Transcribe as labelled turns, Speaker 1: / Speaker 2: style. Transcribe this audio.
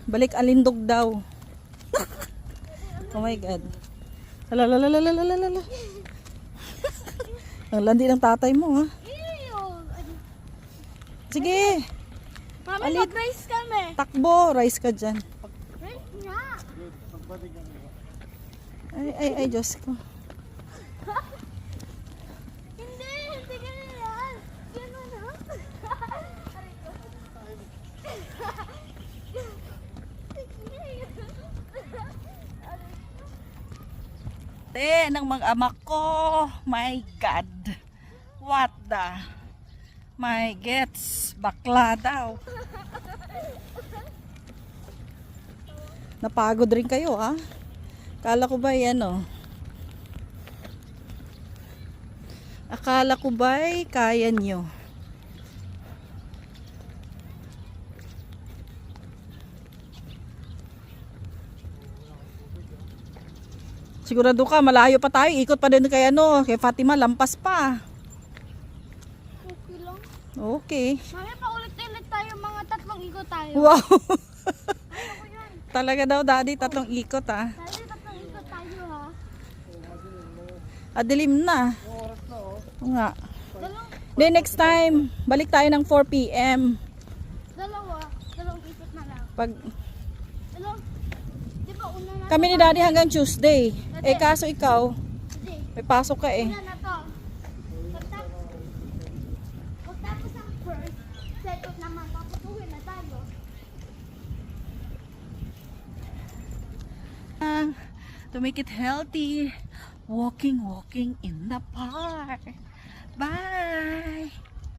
Speaker 1: Balik Alindog daw. Oh my God. Alalalalalalalala. Ang landi ng tatay mo, ha? Sige.
Speaker 2: Mami, mag-rice kami.
Speaker 1: Takbo, rice ka dyan.
Speaker 2: Rice nga.
Speaker 1: Ay, Diyos ko.
Speaker 2: Hindi ganyan yan. Ganun ha.
Speaker 1: Ng mga amak ko. My God. What the? My gets. Bakla daw. Napagod rin kayo, ha? Akala ko ba yan, oh? Akala ko ba'y kaya nyo? Sigurado ka, malayo pa tayo. Ikot pa din kay ano, kay Fatima, lampas pa.
Speaker 2: Okay lang.
Speaker 1: Okay.
Speaker 2: Mami, paulit-ulit tayo. Mga 3 ikot tayo.
Speaker 1: Wow.
Speaker 2: Ayoko yan.
Speaker 1: Talaga daw, daddy, 3 ikot, ha?
Speaker 2: Dali, 3 ikot tayo ha.
Speaker 1: Dilim na. Oo nga.
Speaker 2: Dalawang,
Speaker 1: Then next time, balik tayo ng 4 PM.
Speaker 2: dalawang ikot na lang.
Speaker 1: Pag
Speaker 2: Dalawang, di ba una na?
Speaker 1: kami ni daddy hanggang Tuesday. Eh kaso ikaw,
Speaker 2: Hindi.
Speaker 1: may pasok ka eh.
Speaker 2: Una na to. Pagtapos ang first, second naman, paputuhin na tayo.
Speaker 1: To make it healthy, walking in the park. Bye!